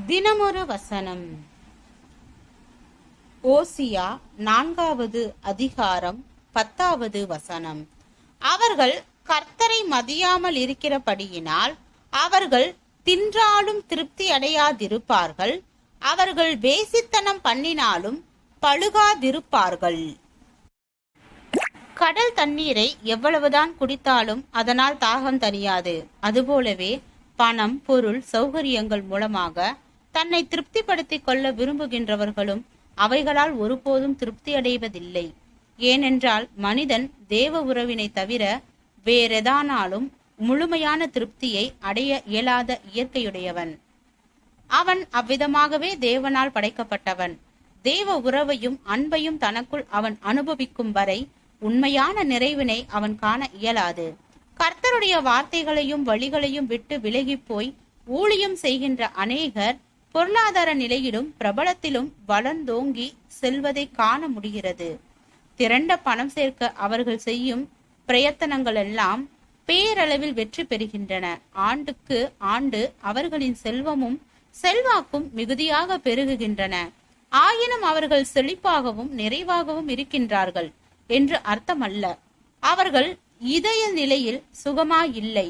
தினமொரு வசனம். ஓசியா 4வது அதிகாரம் 10வது வசனம். அவர்கள் கர்த்தரை மதியாமல் இருக்கிறபடியினால் அவர்கள் தின்றாலும் திருப்தி அடையாதிருப்பார்கள். அவர்கள் வேசித்தனம் பண்ணினாலும் பழுகாதிருப்பார்கள். கடல் தண்ணீரை எவ்வளவுதான் குடித்தாலும் அதனால் தாகம் தணியாது. அதுபோலவே பணம், பொருள், சௌகரியங்கள் மூலமாக தன்னை திருப்திப்படுத்திக் கொள்ள விரும்புகின்றவர்களும் அவைகளால் ஒருபோதும் திருப்தி அடைவதில்லை. ஏனென்றால் மனிதன் தேவ உறவினை தவிர வேறெதானாலும் முழுமையான திருப்தியை அடைய இயலாத இயற்கையுடையவன். அவன் அவ்விதமாகவே தேவனால் படைக்கப்பட்டவன். தேவ உறவையும் அன்பையும் தனக்குள் அவன் அனுபவிக்கும் வரை உண்மையான நிறைவினை அவன் காண இயலாது. கர்த்தருடைய வார்த்தைகளையும் வழிகளையும் விட்டு விலகி போய் ஊழியம் செய்கின்ற அநேகர் பொருளாதார நிலையிலும் பிரபலத்திலும் வளர்ந்தோங்கி செல்வதை காண முடிகிறது. திரண்ட பணம் சேர்க்க அவர்கள் செய்யும் பிரயத்தனங்கள் எல்லாம் பேரளவில் வெற்றி பெறுகின்றன. ஆண்டுக்கு ஆண்டு அவர்களின் செல்வமும் செல்வாக்கும் மிகுதியாக பெருகுகின்றன. ஆயினும் அவர்கள் செழிப்பாகவும் நிறைவாகவும் இருக்கின்றார்கள் என்று அர்த்தமல்ல. அவர்கள் இதய நிலையில் சுகமாயில்லை.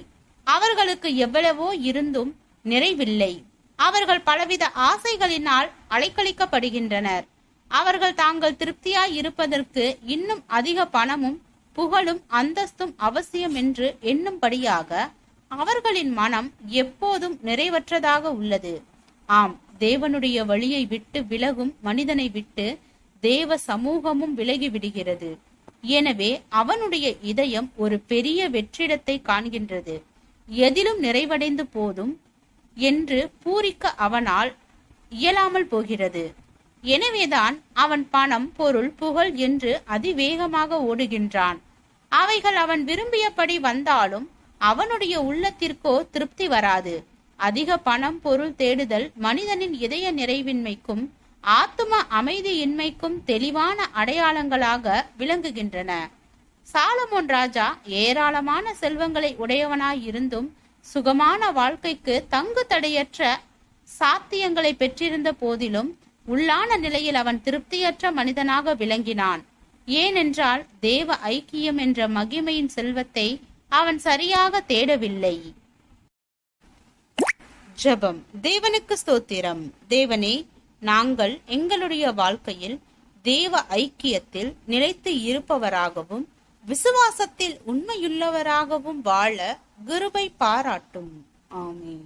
அவர்களுக்கு எவ்வளவோ இருந்தும் நிறைவில்லை. அவர்கள் பலவித ஆசைகளினால் அலைக்கழிக்கப்படுகின்றனர். அவர்கள் தாங்கள் திருப்தியாய் இருப்பதற்கு இன்னும் அதிக பணமும் புகழும் அந்தஸ்தும் அவசியம் என்று எண்ணும்படியாக அவர்களின் மனம் எப்போதும் நிறைவற்றதாக உள்ளது. ஆம், தேவனுடைய வழியை விட்டு விலகும் மனிதனை விட்டு தேவ சமூகமும் விலகி விடுகிறது. எனவே அவனுடைய இதயம் ஒரு பெரிய வெற்றிடத்தை காண்கின்றது. எதிலும் நிறைவடைந்து போதும் என்று பூரிக்க அவனால் இயலாமல் போகிறது. எனவேதான் அவன் பணம், பொருள், புகழ் என்று அதிவேகமாக ஓடுகின்றான். அவைகள் அவன் விரும்பியபடி வந்தாலும் அவனுடைய உள்ளத்திற்கோ திருப்தி வராது. அதிக பணம், பொருள் தேடுதல் மனிதனின் இதய நிறைவின்மைக்கும் ஆத்தும அமைதியின்மைக்கும் தெளிவான அடையாளங்களாக விளங்குகின்றன. சாலமோன் ராஜா ஏராளமான செல்வங்களை உடையவனாயிருந்தும் சுகமான வாழ்க்கைக்கு தங்கு தடையற்ற சாத்தியங்களை பெற்றிருந்த போதிலும் உள்ளான நிலையில் அவன் திருப்தியற்ற மனிதனாக விளங்கினான். ஏனென்றால் தேவ ஐக்கியம் என்ற மகிமையின் செல்வத்தை அவன் சரியாக தேடவில்லை. ஜெபம். தேவனுக்கு ஸ்தோத்திரம். தேவனே, நாங்கள் எங்களுடைய வாழ்க்கையில் தேவ ஐக்கியத்தில் நிலைத்து இருப்பவராகவும் விசுவாசத்தில் உண்மையுள்ளவராகவும் வாழ கிருபை பாராட்டும். ஆமென்.